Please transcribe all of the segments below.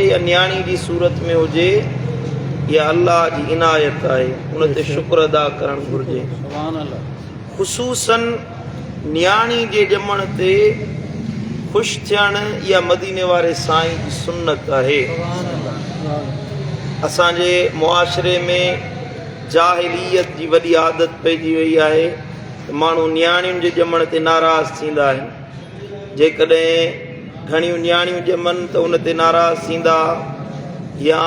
या न्याणी जी सूरत में हुजे या अल्लाह जी इनायत आहे उन ते शुक्र अदा करणु घुरिजे। ख़ुसूसन न्याणी जे ॼमण ते ख़ुशि थियणु इहा मदीने वारे साईं जी सुन्नत आहे। असांजे मुआशरे में जाहिलियत जी वॾी आदत पइजी वई आहे त माण्हू न्याणियुनि जे ॼमण ते नाराज़ थींदा आहिनि। जेकॾहिं घणियूं न्याणियूं ॼमनि त उन ते नाराज़ थींदा, या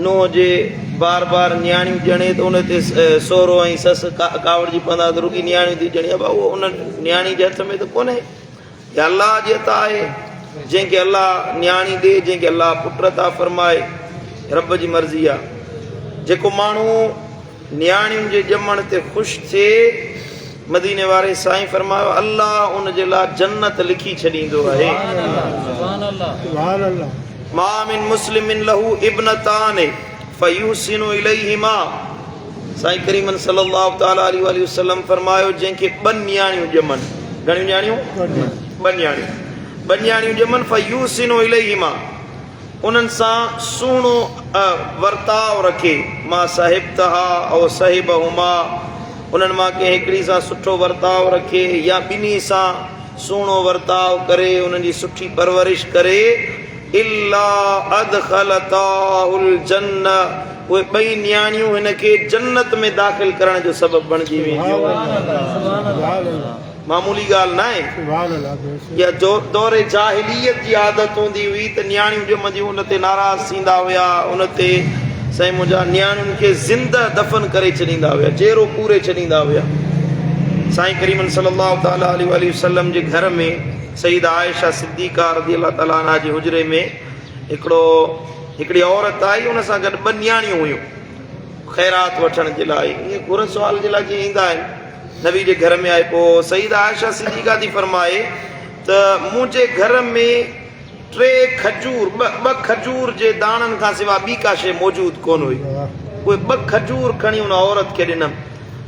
नुंहुं जे बार बार न्याणियूं ॼणे त उन ते सहुरो ऐं ससु कावड़जी पवंदा त रुॻी न्याणियूं थी ॼणी। अब उहो उन न्याणी जे हथ में त कोन्हे, या अलाह जी अता आहे। जंहिंखे अलाह न्याणी ॾे, जंहिंखे अलाह पुट अता फरमाए, रब जी मर्ज़ी आहे। जेको माण्हू न्याणियुनि जे ॼमण ते ख़ुशि थिए, मदीने वारे साईं फरमायो अल्लाह उन जे लाइ जन्नत लिखी छॾींदो आहे। मा मिन मुस्लिमिन लहू इब्नतान फयुहसिनु इलैहिमा। साईं करीमन सल्लल्लाहु तआला अलैहि वसल्लम फरमायो जंहिंखे ॿ न्याणियूं ॼमनि, घणियूं न्याणियूं? ॿ न्याणियूं ॼमनि, फयुहसिनु इलैहिमा, उन्हनि सां सुहिणो वर्ताव रखे। मां साहिबतहा औ साहिबहुमा, उन्हनि मां कंहिं हिकिड़ी सां सुठो वर्ताव रखे या ॿिन्ही सां सुहिणो वर्ताव करे, उन्हनि जी सुठी परवरिश करे। इल्ला अदखलताहुल जन्नह, उहे ॿई न्याणियूं हिन खे जन्नत में दाख़िल करण जो सबबु बणिजी वेंदियूं। मामूली ॻाल्हि न आहे। या दौरे जाहिलियत जी आदत हूंदी हुई त न्याणियूं ॼमंदियूं उन ते नाराज़ थींदा हुया, उन ते साईं मुंहिंजा न्याणियुनि खे ज़िंदा दफ़न करे छॾींदा हुया, चेरो पूरे छॾींदा हुया। साईं करीमन सल्लल्लाहु तआला अलैहि वसल्लम जे घर में सईदा आयशा सिद्दीक़ा रज़ियल्लाहु तआला अन्हा जे हुजरे में हिकिड़ी औरत आई, उन सां गॾु ॿ न्याणियूं हुयूं ख़ैरात वठण जे लाइ। ईअं घुर सुवाल जे लाइ जीअं ईंदा आहिनि, नबी जे घर में आहे। पोइ सईदा आयशा सिद्दीक़ा थी फरमाए त मुंहिंजे घर में ॿ खजूर जे दाणनि खां सवाइ ॿी का शइ मौजूदु कोन हुई। उहे 2 खजूर खणी उन औरत खे ॾिनमि।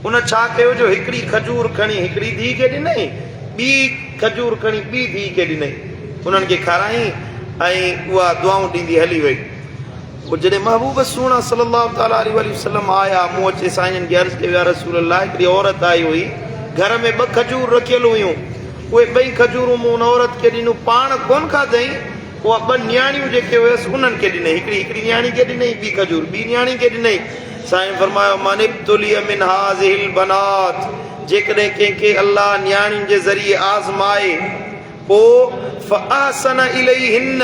उन छा कयो जो हिकिड़ी खजूर खणी हिकिड़ी धीउ खे ॾिनई, ॿी खजूर खणी ॿी धीउ खे ॾिनई, उन्हनि खे खाराई ऐं उहा दुआऊं ॾींदी हली वई। पोइ जॾहिं महबूब सुहिणा सल्लल्लाहु तआला अलैहि वसल्लम आया, मूं अचे साईं खे अर्ज़ु कयो या रसूल अल्लाह, हिकिड़ी औरत आई हुई, घर में 2 खजूर रखियल हुयूं, उहे 2 खजूरूं मूं उन औरत खे ॾिनूं, पाण कोन खाधई। उहा 2 न्याणियूं जेके हुयसि उन्हनि खे ॾिनई, हिकिड़ी न्याणी खे ॾिनई, ॿी खजूर ॿी न्याणी खे ॾिनई। साईं फरमायो मन इब्तुलिय मिन हाज़िहिल बनात, जेकॾहिं कंहिंखे अल्लाह न्याणियुनि जे ज़रिए आज़माए, पोइ फअहसन इलैहिन,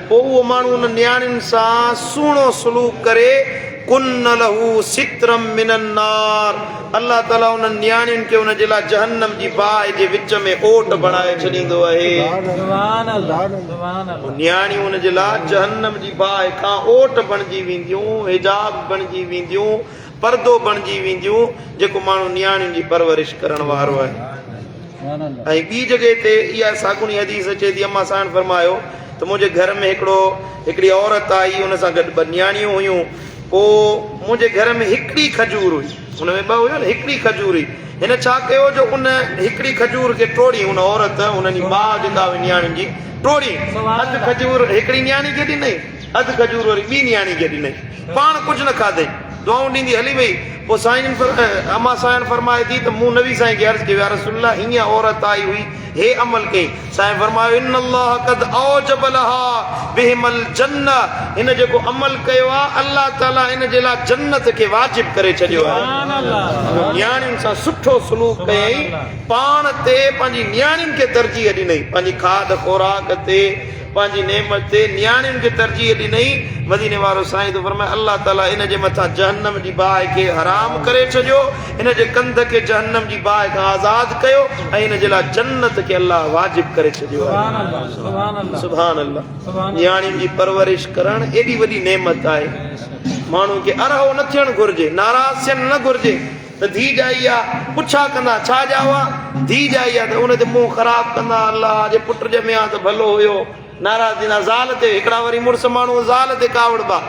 पोइ उहो माण्हू उन न्याणियुनि सां सुहिणो सलूक करे, कुन्न लहू सित्रम मिनन नार, अल्लाह ताला उन न्याणियुनि खे उन जे लाइ जहन्नम जी बाहि जे विच में ओट बणाए छॾींदो आहे। न्याणियूं उन जे लाइ जहन्नम जी बाहि खां ओट बणिजी वेंदियूं, हिजाब बणिजी वेंदियूं, पर्दो बणिजी वेंदियूं, जेको माण्हू न्याणियुनि जी परवरिश करण वारो आहे। ऐं ॿी जॻह ते इहा साॻुणी हदीस अचे थी, अम्मा साईं फरमायो त मुंहिंजे घर में हिकिड़ी औरत आई, उन सां गॾु 2 न्याणियूं हुयूं। पोइ मुंहिंजे घर में हिकिड़ी खजूर हुई, हुन में 2 हुयो न, हिकिड़ी खजूर हुई। हिन छा कयो जो उन हिकिड़ी खजूर खे टोड़ी, उन औरत उन्हनि जी माउ जिंदा हुई न्याणियुनि जी, टोड़ी, अधु खजूर हिकिड़ी न्याणी खे ॾिनई, अधु खजूर वरी ॿी न्याणी खे ॾिनई, पाण कुझु न खाधई, दुआऊं ॾींदी हली वई। पोइ साईं अम्मा साईं फरमाए थी त मूं नबी साईं खे अर्ज़ु कयो या रसूल अल्लाह, हीअं औरत आई हुई, हे अमल कई। साईं फरमायो इन्नल्लाह क़द औजब लहा बिहिमल जन्नह, हिन जेको अमल कयो आहे अल्लाह ताला हिन जे लाइ जन्नत खे वाजिब करे छॾियो आहे। न्याणियुनि सां सुठो सलूक कयई, पाण ते पंहिंजी न्याणियुनि खे तरजीह ॾिनई, पंहिंजी खाद खुराक ते, पंहिंजी नेमत ते न्याणियुनि खे तरजीह ॾिनई। मदीने वारो साईं तो फरमाए अल्लाह ताला इन जे मथां जहन्नम जी बाहि खे हराम करे छॾियो, इन जे कंध खे जहन्नम जी बाहि खां आज़ाद कयो, ऐं इन जे लाइ जन्नत खे अल्लाह वाजिब करे छॾियो आहे। सुभान अल्लाह। न्याणियुनि जी परवरिश करणु एॾी वॾी नेमत आहे, माण्हू खे अरहो न थियणु घुरिजे, नाराज़ थियणु न घुरिजे। त धीउ ॼाई आहे, पुछा कंदा छा ॼाओ आहे, धीउ ॼाई आहे त उन ते मुंहुं ख़राबु कंदा, अल्लाह जे पुट ॼमिया त भलो हुयो, नाराज़ थींदा। ज़ाल ते हिकिड़ा वरी मुड़ुस माण्हू ज़ाल ते कावड़बा,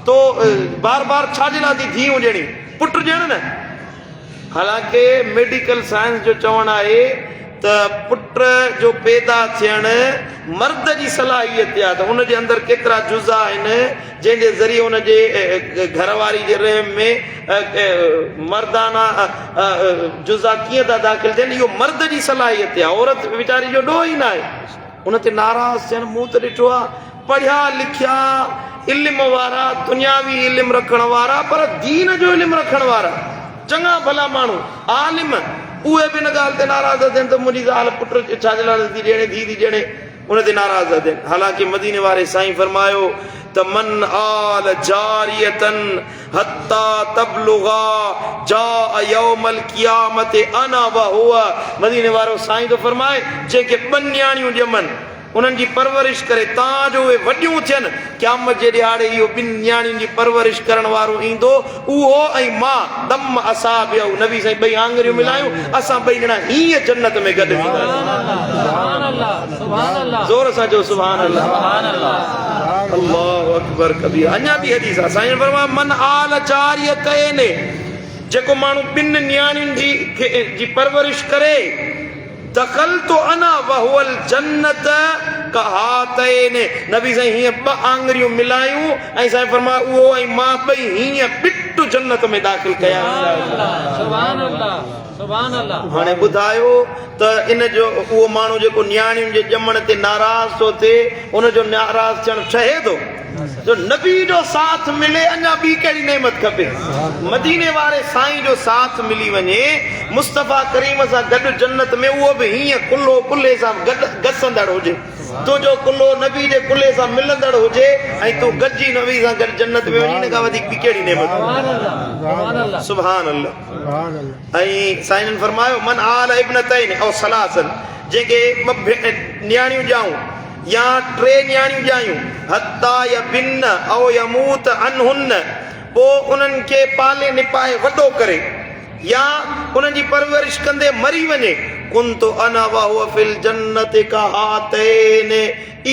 तो बार बार छाजे लाइ थी धीउ ॼणी, पुट ॼण न। हालांकि मेडिकल साइंस जो चवणु आहे त पुट जो पैदा थियण मर्द जी सलाहियत आहे त उन जे अंदरि केतिरा जुज़ा आहिनि जंहिंजे ज़रिए उन जे घरवारी जे रहम में मर्दाना जुज़ा कीअं था दाख़िल थियनि इहो मर्द जी सलाहियत आहे औरत वीचारी जो ॾोह ई न आहे उन ते नाराज़ थियनि मूं त ॾिठो आहे पढ़िया लिखिया इल्म वारा दुनियावी इल्म रखण वारा पर दीन जो इल्म रखण वारा चङा भला माण्हू आलिम उहे बि हिन ॻाल्हि ते नाराज़ थियनि त मुंहिंजी ज़ाल पुट छाजे लाइ थी ॾियणे धी थी ॾियणे उन ते नाराज़ थियनि हालांकि मदीने वारे साईं फरमायो त मन आल जारियतन हत्ता तबलुगा जा यौमल क़ियामत अना व हुवा मदीने वारो साईं तो फरमाए जेके ॿ न्याणियूं ॼमनि उन्हनि जी परवरिश करे ताजो उहे वॾियूं थियनि क़यामत जे ॾियारे इहो ॿिनि न्याणियुनि जी परवरिश करण वारो ईंदो उहो ऐं मां दम असाबियहु नबी साईं ॿई आङुरियूं मिलायूं असां ॿई ॼणा हीअं जन्नत में गॾु वेंदासीं ज़ोर सां चओ सुभान अल्लाह अल्लाहु अकबर कबीर अञा बि हदीस आहे साईं फरमाया मन आल जारियतैन जेको माण्हू ॿिनि न्याणियुनि जी परवरिश करे दखल तो अना वहुल जन्नत कहातैन नबी साईं हीअं ॿ आङुरियूं मिलायूं ऐं साईं फरमाया उहो ऐं मां ॿई हीअं बिट जन्नत में दाख़िल कया सुभान अल्लाह सुभान अल्लाह हाणे ॿुधायो त इन जो उहो माण्हू जेको न्याणियुनि जे ॼमण ते नाराज़ थो थिए उन जो नाराज़ थियणु ठहे थो जो नबी जो साथ मिले अञा ॿी कहिड़ी नेमत खपे मदीने वारे साईं जो साथ मिली वञे मुस्तफ़ा करीम सां गॾु जन्नत में उहो बि हीअं कुल्लो कुल्ले सां गसंदड़ हुजे तुंहिंजो कुल्लो नबी जे कुल्ले सां मिलंदड़ हुजे ऐं तूं गॾिजी नबी सां गॾु जन्नत में वञी हिन खां वधीक ॿी कहिड़ी नेमत सुभान अल्लाह ऐं साईं फरमायो मन आल इब्नतैन औ सलासन जेके ॿ न्याणियूं ॼाऊं या 3 न्याणियूं ॼायूं हत्ता या बिन औ यमूत अनहुन पोइ उन्हनि खे पाले निपाए वॾो करे या उन्हनि जी परवरिश कंदे मरी वञे कुंतु अना व हुव फिल जन्नत कहातैन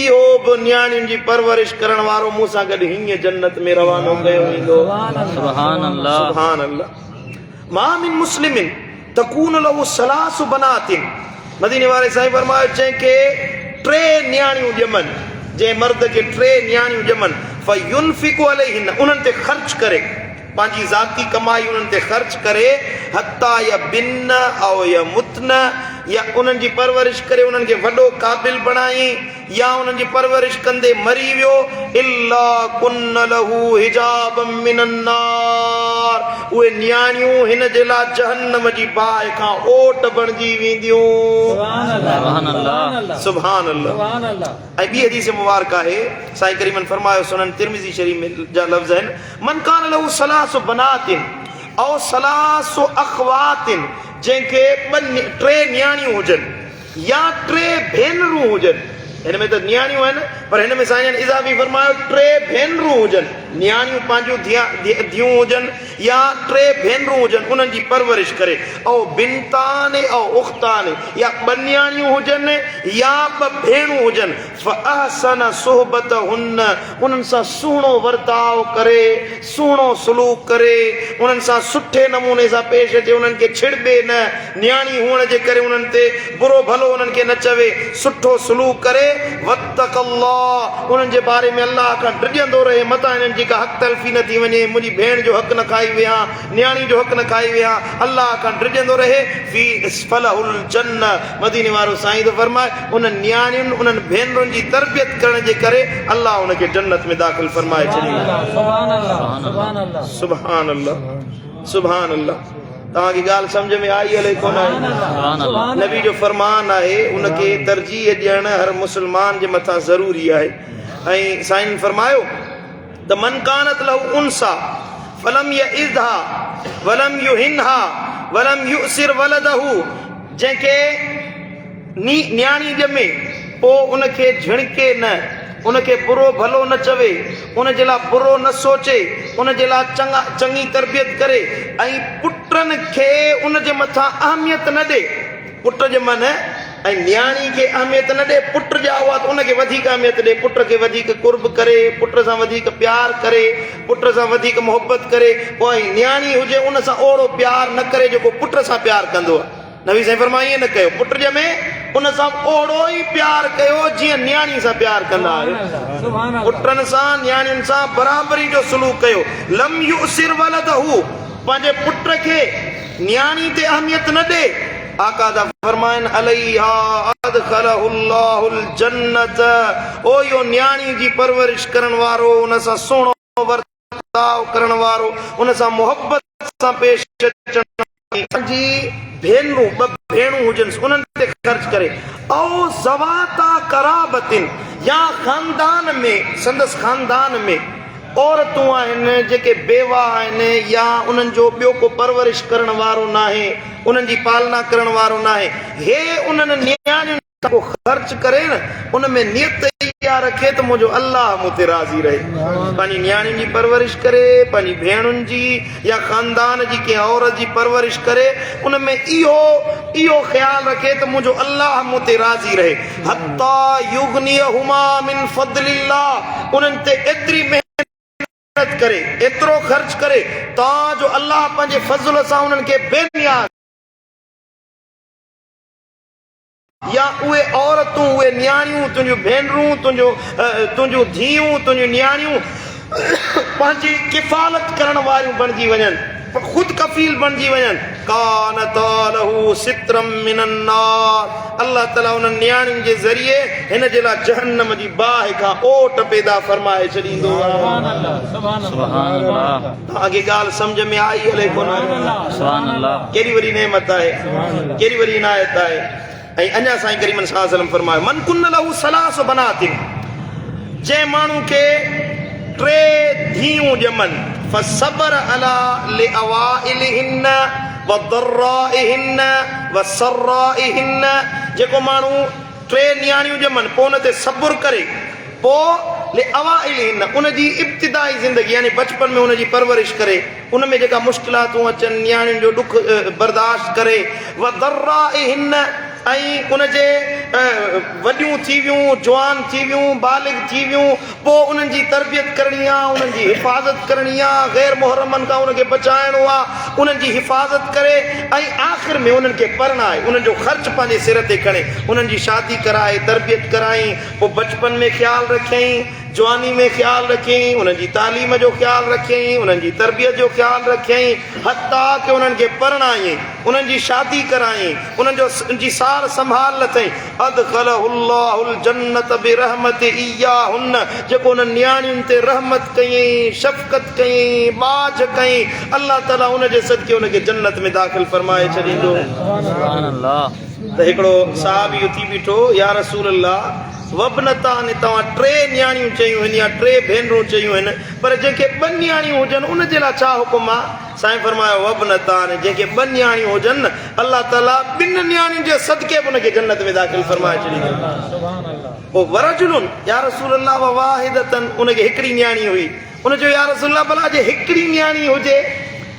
इहो बि न्याणियुनि जी परवरिश करण वारो मूं सां गॾु हीअं जन्नत में रवानो कयो वेंदो सुभान अल्लाह सुभान अल्लाह मा मिन मुस्लिमिन तकून लहु सलासु बनातिन मदीने वारे साईं फरमायो जंहिंखे 3 न्याणियूं ॼमनि जंहिं मर्द खे 3 न्याणियूं ॼमनि फयुनफिकु अलैहिन उन्हनि ते ख़र्च करे पंहिंजी ज़ाती कमाई उन्हनि ते ख़र्च करे हत्ता या बिन औ या मुतन या उन्हनि जी परवरिश करे उन्हनि खे वॾो क़ाबिल बणाई या उन्हनि जी परवरिश कंदे मरी वियो इल्ला कुन्न लहू हिजाबम मिनन नार उहे न्याणियूं हिन जे लाइ जहन्नम जी बाहि खां ओट बणिजी वेंदियूं सुभान अल्लाह सुभान अल्लाह ऐं ॿी हदीस मुबारक आहे साईं करीमन फरमायो सुनन तिरमिज़ी शरीफ में जा लफ़्ज़ आहिनि मन कान लहू सलासु बनातिन औ सलासु अख़वातिन जंहिंखे 3 न्याणियूं हुजनि या 3 भेनरूं हुजनि हिन में त न्याणियूं आहिनि पर हिन में साईं इज़ाफ़ी फरमायो 3 भेनरूं हुजनि न्याणियूं पंहिंजूं धीअरूं हुजनि या 3 भेनरूं हुजनि उन्हनि जी परवरिश करे ऐं बिनतान ऐं उख़्तान या 2 न्याणियूं हुजनि या 2 भेणूं हुजनि फ़अहसन सुहबतहुन उन्हनि सां सुहिणो वर्ताव करे सुहिणो सलूक करे उन्हनि सां सुठे नमूने सां पेश अचे उन्हनि खे छिड़बे न न्याणी हुअण जे करे उन्हनि ते बुरो भलो उन्हनि खे न चवे सुठो सलूक करे वत्तक़ल्लाह उन्हनि जे बारे में अल्लाह खां डिॼंदो रहे मतां हिननि जी का हक़ तलफ़ी न थी वञे मुंहिंजी भेण जो हक़ न खाई विया न्याणी जो हक़ न खाई विया अल्लाह खां डिॼंदो रहे फी इस्फलहुल जन्न मदीने वारो साईं तो फरमाए उन्हनि न्याणियुनि उन्हनि भेनरुनि जी तरबियत करण जे करे अल्लाह उनखे जन्नत में दाख़िल फरमाए छॾींदो सुभान अल्लाह सुभान अल्लाह सुभान अल्लाह सुभान अल्लाह तव्हांजी ॻाल्हि सम्झ में आई हले कोन आई नबी जो फरमान आहे उनखे तरजीह ॾियणु हर मुस्लमान जे मथां ज़रूरी आहे ऐं साईं फरमायो त मन कानत लहू उनसा फलम यइज़हा वलम युहिनहा वलम युसिर वलदहू जंहिंखे न्याणी ॼमे पोइ उनखे झिणके न उनखे बुरो भलो न चवे उन जे लाइ बुरो न सोचे उन जे लाइ चङी तरबियत करे ऐं पुटनि खे उन जे मथां अहमियत न ॾे पुट जे मन ऐं न्याणी खे अहमियत न ॾे पुट जा हुआ त उनखे वधीक अहमियत ॾे पुट खे वधीक कुर्ब करे पुट सां वधीक प्यार करे पुट सां वधीक मोहबत करे पोइ न्याणी हुजे उन सां ओड़ो प्यार न करे जेको पुट सां प्यार कंदो आहे नबी साईं फरमाई न कयो, पुट ॼमे उन सां ओड़ो ई प्यार कयो जीअं न्याणी सां प्यार कंदा आहियो। पुटनि सां न्याणियुनि सां बराबरी जो सलूक कयो। लम युसिर वलदहू, पंहिंजे पुट खे न्याणी ते अहमियत न ॾे। आका दा फरमाइन अलैहा अदखलहुल्लाहुल जन्नत, ओ यो न्याणी जी परवरिश करण वारो, उन सां सुहिणो वर्ताव करण वारो, उन सां मोहब्बत सां पेश अचण जी भेनरूं, ॿ भेणूं हुजनि उन्हनि ते ख़र्च करे। औ ज़वाता कराबतिन, या ख़ानदान में, संदसि ख़ानदान में औरतूं आहिनि जेके बेवा आहिनि या उन्हनि जो ॿियो को परवरिश करण वारो न आहे, उन्हनि जी पालना करण वारो न आहे, हे उन्हनि न्याणियुनि को ख़र्च करे न, उन में नियत इहा रखे त मुंहिंजो अल्लाह मूं ते राज़ी रहे। पंहिंजी न्याणियुनि जी परवरिश करे, पंहिंजी भेणुनि जी या ख़ानदान जी कंहिं औरत जी परवरिश करे, उन में इहो ख़्यालु रखे त मुंहिंजो अल्लाह मूं ते राज़ी रहे। हत्ता युगनियहुमा मिन फज़लिल्लाह, उन्हनि ते एतिरी करे, एतिरो ख़र्च करे ताजो अल्लाह पंहिंजे फज़ल सां उन्हनि खे बेनियाज़, या उहे औरतूं, उहे न्याणियूं, तुंहिंजूं भेनरूं, तुंहिंजूं धीअरूं, तुंहिंजूं न्याणियूं पंहिंजी किफ़ालत करण वारियूं बणिजी वञनि, ख़ुदि कफ़ील बणिजी वञनि। कानत लहू सित्रम मिनन नार, अल्लाह ताला उन्हनि न्याणियुनि जे ज़रिए हिन जे लाइ जहन्नम जी बाहि खां ओट पैदा फरमाए छॾींदो। तव्हांखे ॻाल्हि सम्झ में आई हले कोन? केॾी वॾी नेमत आहे, केॾी वॾी इनायत आहे। ऐं अञा साईं करीम सल्लल्लाहु अलैहि वसल्लम फरमायो, मन कुन्न लहू सलास बनातिन, जंहिं माण्हू खे 3 धीअरूं ॼमनि, फसबर अला लिअवाइलिहिन्न वदर्राइहिन्न वसर्राइहिन्न, जेको माण्हू 3 न्याणियूं ॼमनि पोइ उन ते सब्र करे, पोइ लिअवाइलिहिन्न उनजी इब्तिदाई ज़िंदगी यानी बचपन में उनजी परवरिश करे, उन में जेका मुश्किलातूं अचनि न्याणियुनि जो ॾुख बर्दाश्त करे, वदर्राइहिन्न, ऐं उनजे वॾियूं थी वियूं, जवान थी वियूं, बालिग थी वियूं, पोइ उन्हनि जी तरबियत करणी आहे, उन्हनि जी हिफ़ाज़त करणी आहे, गैर मुहर्रमनि खां उनखे बचाइणो आहे, उन्हनि जी हिफ़ाज़त करे, ऐं आख़िर में उन्हनि खे पढ़ाए, उन्हनि जो ख़र्च पंहिंजे सिर ते खणे, उन्हनि जी शादी कराए, तरबियत कराई, पोइ बचपन में ख़्यालु रखियईं, जवानी में ख़्यालु रखियईं, उन्हनि जी तालीम जो ख़्यालु रखियईं, उन्हनि जी तरबियत जो ख़्यालु रखियईं, हत्ता कि उन्हनि खे पढ़ायईं, उन्हनि जी शादी करायईं, उन्हनि जी सार संभाल लथई। अदखलहुल्लाहुल जन्नत बिरहमति इय्याहुन्न, जेको उन्हनि न्याणियुनि ते रहमत कयईं, शफ़क़त कयईं, बाज कयईं, अल्लाह ताला उनजे सदके उनखे जन्नत में दाख़िल फरमाए छॾींदो। त हिकिड़ो साहबी उथी बीठो, या रसूल अल्लाह वबनता, ने तव्हां 3 न्याणियूं चयूं आहिनि या 3 भेनरूं चयूं आहिनि, पर जंहिंखे 2 न्याणियूं हुजनि उन जे लाइ छा हुकुम आहे? साईं फरमायो वबनता, ने जंहिंखे 2 न्याणियूं हुजनि अल्लाह ताला 2 न्याणियुनि जे सदके बि उनखे जन्नत में दाख़िल फरमाए छॾींदो। पोइ वरजुलुन, या रसूल अल्लाह वाहिदतन, उनखे हिकिड़ी न्याणी हुई, उन जो या रसूल अल्लाह भला जे हिकिड़ी न्याणी हुजे,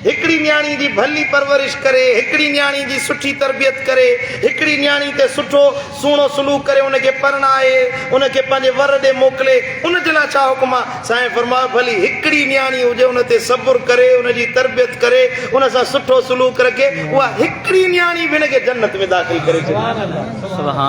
हिकिड़ी न्याणी जी भली परवरिश करे, हिकिड़ी न्याणी जी सुठी तरबियत करे, हिकिड़ी न्याणी ते सुठो सुहिणो सलूक करे, उनखे पढ़ाए, उनखे पंहिंजे वर ॾे मोकिले, उन जे लाइ छा हुकुम आहे? साईं फरमायो भली हिकिड़ी न्याणी हुजे, उन ते सब्र करे, उनजी तरबियत करे, उन सां सुठो सलूक रखे, उहा हिकिड़ी न्याणी बि हिनखे जन्नत में दाख़िल करे छॾे।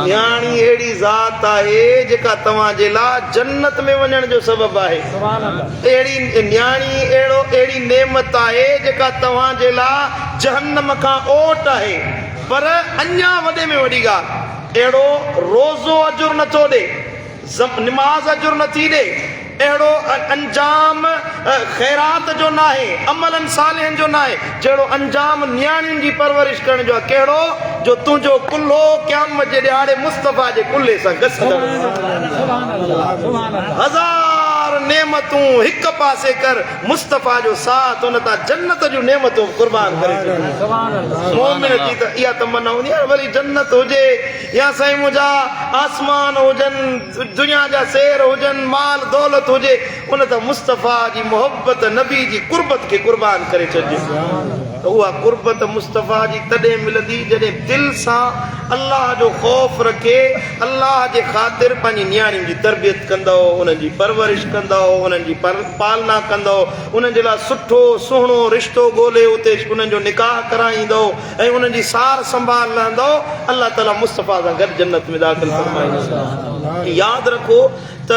न्याणी अहिड़ी ज़ात आहे जेका तव्हांजे लाइ जन्नत में वञण जो सबबु आहे। अहिड़ी न्याणी, अहिड़ी नेमत आहे जेका तव्हांजे लाइ जहन्नम खां ओट आहे। पर अञा वॾे में वॾी ॻाल्हि, अहिड़ो रोज़ो अजुर नथो ॾे, निमाज़ अजुर नथी ॾे, अहिड़ो अंजाम ख़ैरात जो न आहे, अमलनि सालिहनि जो न आहे, जहिड़ो अंजाम न्याणियुनि जी परवरिश करण जो आहे। कहिड़ो? जो तुंहिंजो कुल्हो क़यामत जे ॾियारे मुस्तफ़ा जे कुल्हे सां गसंदड़। हज़ार नेमतूं हिक पासे कर, मुस्तफ़ा जो साथ, उन तां जन्नत जूं नेमतूं कुर्बान करे छॾ। मोमिन जी त इहा तमन्ना हूंदी आहे, वरी जन्नत हुजे या साईं मुंहिंजा आसमान हुजनि, दुनिया जा सेर हुजनि, माल दौलत हुजे, उन त मुस्तफ़ा जी मोहब्बत, नबी जी कुर्बत खे कुर्बान करे छॾिजे। उहा कुर्बत मुस्तफ़ा जी तॾहिं मिलंदी जॾहिं दिलि सां अलाह जो ख़ौफ़ रखे, अलाह जे ख़ातिर पंहिंजी नियाणियुनि जी तरबियत कंदव, उन्हनि जी परवरिश कंदव, उन्हनि जी पालना कंदव, उन्हनि जे लाइ सुठो सुहिणो रिश्तो ॻोल्हे उते उन्हनि जो निकाह कराईंदव ऐं उन्हनि जी सार संभाल लहंदव, अलाह ताला मुस्तफ़ा सां गॾु जन्नत में दाख़िल फरमाईंदो। यादि रखो त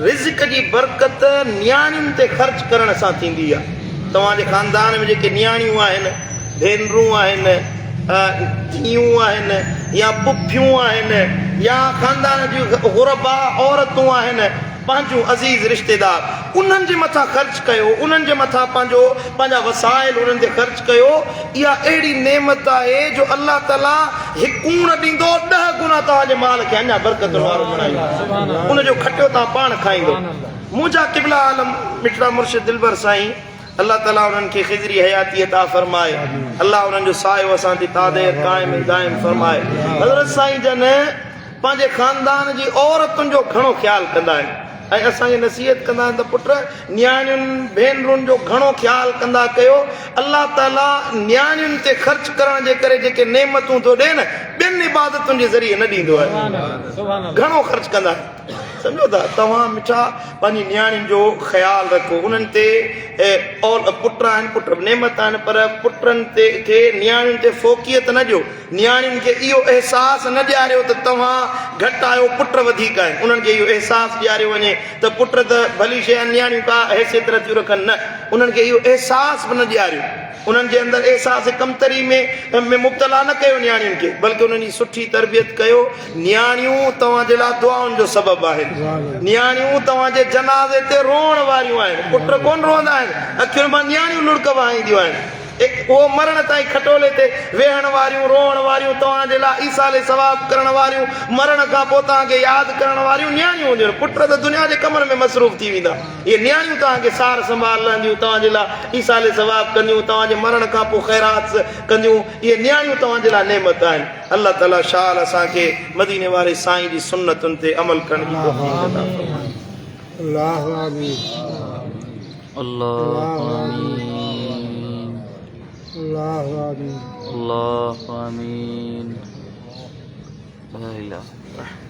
रिज़्क़ जी बरकत नियाणियुनि ते ख़र्च करण सां थींदी आहे। तव्हांजे ख़ानदान में जेके नियाणियूं आहिनि, भेनरूं आहिनि, धीअरूं आहिनि या पुफियूं आहिनि या ख़ानदान जूं ग़ुरबा औरतूं आहिनि, पंहिंजूं अज़ीज़ रिश्तेदार, उन्हनि जे मथां ख़र्च कयो, उन्हनि जे मथां पंहिंजा वसाइल उन्हनि ते ख़र्च कयो। इहा अहिड़ी नेमत आहे जो अलाह ताला हिकु कूण ॾींदो, 10 गुना तव्हांजे माल खे अञा बरकत वारो बणाईंदो, उनजो खटियो तव्हां पाण खाईंदो। मुंहिंजा क़िबला आलम मिठड़ा मुर्शिद दिलबर साईं, अल्लाह ताला उन्हनि खे ख़िज़री हयाती अता फ़रमाए, अल्लाह उन्हनि जो सायो असां ते तादेर क़ाइम दाइम फ़रमाए। हज़रत साईं जन पंहिंजे ख़ानदान जी औरतुनि जो घणो ख़्यालु कंदा आहिनि ऐं असांखे नसीहत कंदा आहिनि त पुट नियाणियुनि भेनरुनि जो घणो ख़्यालु कंदा कयो। अल्लाह ताला नियाणियुनि ते ख़र्च करण जे करे जेके नेमतूं थो ॾिए न, ॿियनि इबादतुनि जे ज़रिए न ॾींदो आहे, घणो ख़र्च कंदा आहिनि। सम्झो था, तव्हां मिठा पंहिंजी नियाणियुनि जो ख़्यालु रखो, उन्हनि ते पुट आहिनि, पुट नेमत आहिनि, पर पुटनि ते खे नियाणियुनि ते फ़ोकियत न ॾियो, नियाणियुनि खे इहो अहसासु न ॾियारियो त तव्हां घटि आहियो, पुट वधीक आहिनि। उन्हनि खे इहो अहसासु ॾियारियो वञे त पुट त भली शइ आहिनि, नियाणियूं का हैसियत नथियूं रखनि, न, उन्हनि खे इहो अहसासु बि न ॾियारियो, उन्हनि जे अंदरि अहसास कमतरी में मुब्तला न कयो नियाणियुनि खे, बल्कि उन्हनि जी सुठी तरबियत कयो। नियाणियूं तव्हांजे लाइ दुआउनि जो सबबु आहिनि, नियाणियूं तव्हांजे जनाज़े ते रोअण वारियूं आहिनि, पुट कोन रोअंदा आहिनि, अखियुनि मां नियाणियूं लुड़क वहाईंदियूं आहिनि। उहो मरण ताईं खटोले ते वेहण वारियूं, रोअण वारियूं, तव्हांजे लाइ ईसाले सवाब करण वारियूं, मरण खां पोइ तव्हांखे यादि करण वारियूं नियाणियूं हूंदियूं। पुट त दुनिया जे कमनि में मसरूफ़ थी वेंदा, इहे नियाणियूं तव्हांखे सार संभाल लहंदियूं, तव्हांजे लाइ ईसाले सवाब कंदियूं, तव्हांजे मरण खां पोइ ख़ैरात कंदियूं। इहे नियाणियूं तव्हांजे लाइ नेमत आहिनि। अल्लाह ताला शाल असांखे मदीने वारे साईं जी सुन्नतुनि ते अमल करण जी तौफ़ीक़ अता फ़रमाए। अल्लाह आमीन, अल्लाह आमीन, अल्लाह आमीन, अल्लाह आमीन, ला इलाहा इल्लल्लाह।